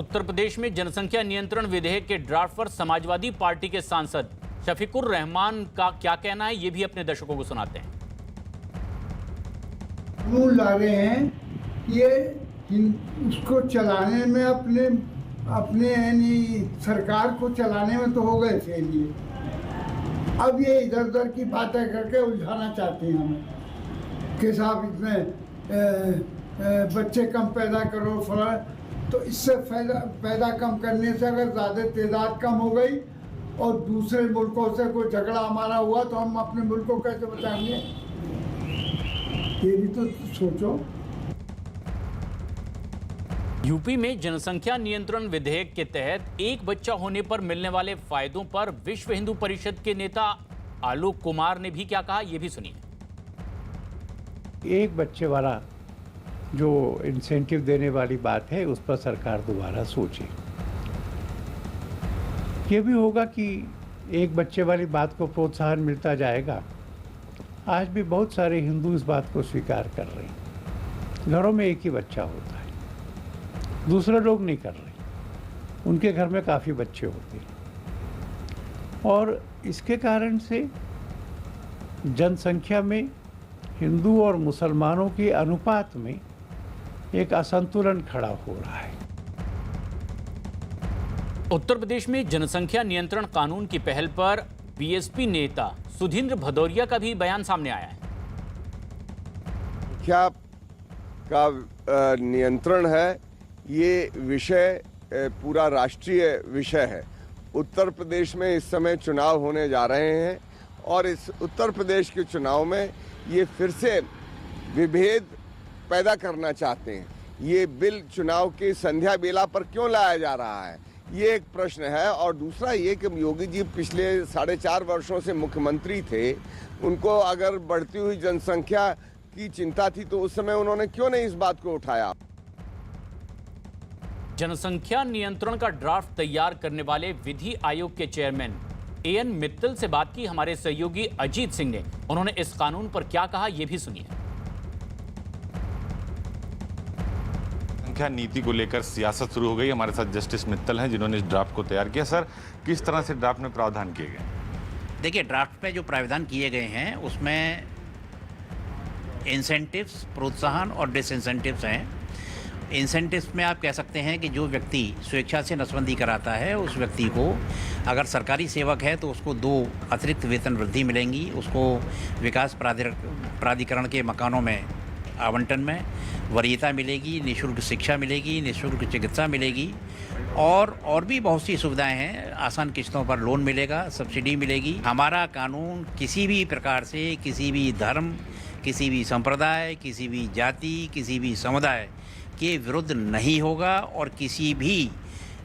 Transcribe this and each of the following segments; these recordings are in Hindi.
उत्तर प्रदेश में जनसंख्या नियंत्रण विधेयक के ड्राफ्ट पर समाजवादी पार्टी के सांसद शफीकुर रहमान का क्या कहना है, ये भी अपने दर्शकों को सुनाते हैं। कानून ला रहे हैं, ये उसको चलाने में अपने यानी सरकार को चलाने में तो हो गए फेल ये। अब ये इधर उधर की बातें करके उलझाना चाहते हैं हमें कि साहब इतने बच्चे कम पैदा करो फला। तो इससे पैदा कम करने से अगर ज़्यादा तादाद कम हो गई और दूसरे मुल्कों से कोई झगड़ा हमारा हुआ तो हम अपने मुल्क को कैसे बचाएंगे, ये भी तो सोचो। यूपी में जनसंख्या नियंत्रण विधेयक के तहत एक बच्चा होने पर मिलने वाले फायदों पर विश्व हिंदू परिषद के नेता आलोक कुमार ने भी क्या कहा, यह भी सुनिए। एक बच्चे वाला जो इंसेंटिव देने वाली बात है उस पर सरकार दोबारा सोचे। ये भी होगा कि एक बच्चे वाली बात को प्रोत्साहन मिलता जाएगा। आज भी बहुत सारे हिंदू इस बात को स्वीकार कर रहे हैं। घरों में एक ही बच्चा होता है, दूसरे लोग नहीं कर रहे, उनके घर में काफ़ी बच्चे होते हैं और इसके कारण से जनसंख्या में हिंदू और मुसलमानों के अनुपात में एक असंतुलन खड़ा हो रहा है। उत्तर प्रदेश में जनसंख्या नियंत्रण कानून की पहल पर बीएसपी नेता सुधींद्र भदौरिया का भी बयान सामने आया है। क्या का नियंत्रण है, ये विषय पूरा राष्ट्रीय विषय है। उत्तर प्रदेश में इस समय चुनाव होने जा रहे हैं और इस उत्तर प्रदेश के चुनाव में ये फिर से विभेद पैदा करना चाहते हैं। ये बिल चुनाव की संध्या बेला पर क्यों लाया जा रहा है, ये एक प्रश्न है। और दूसरा ये कि योगी जी पिछले 4.5 वर्षों से मुख्यमंत्री थे, उनको अगर बढ़ती हुई जनसंख्या की चिंता थी तो उस समय उन्होंने क्यों नहीं इस बात को उठाया। जनसंख्या नियंत्रण का ड्राफ्ट तैयार करने वाले विधि आयोग के चेयरमैन एएन मित्तल से बात की हमारे सहयोगी अजीत सिंह ने। उन्होंने इस कानून पर क्या कहा, यह भी सुनिए। संख्या नीति को लेकर सियासत शुरू हो गई। हमारे साथ जस्टिस मित्तल हैं जिन्होंने इस ड्राफ्ट को तैयार किया। सर, किस तरह से ड्राफ्ट में प्रावधान किए गए? देखिए, ड्राफ्ट में जो प्रावधान किए गए हैं उसमें इंसेंटिव्स, प्रोत्साहन और डिसइंसेंटिव्स हैं। इंसेंटिव्स में आप कह सकते हैं कि जो व्यक्ति स्वेच्छा से नसबंदी कराता है उस व्यक्ति को, अगर सरकारी सेवक है तो उसको 2 अतिरिक्त वेतन वृद्धि मिलेंगी, उसको विकास प्राधिकरण के मकानों में आवंटन में वरीयता मिलेगी, निःशुल्क शिक्षा मिलेगी, निःशुल्क चिकित्सा मिलेगी और भी बहुत सी सुविधाएं हैं। आसान किस्तों पर लोन मिलेगा, सब्सिडी मिलेगी। हमारा कानून किसी भी प्रकार से किसी भी धर्म, किसी भी संप्रदाय, किसी भी जाति, किसी भी समुदाय के विरुद्ध नहीं होगा और किसी भी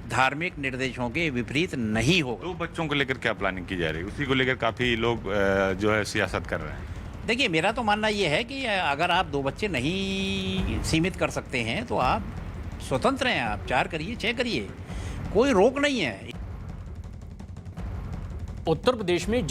धार्मिक निर्देशों के विपरीत नहीं होगा। 2 बच्चों को लेकर क्या प्लानिंग की जा रही है, उसी को लेकर काफ़ी लोग जो है सियासत कर रहे हैं। देखिए, मेरा तो मानना ये है कि अगर आप 2 बच्चे नहीं सीमित कर सकते हैं तो आप स्वतंत्र हैं, आप 4 करिए, 6 करिए, कोई रोक नहीं है। उत्तर प्रदेश में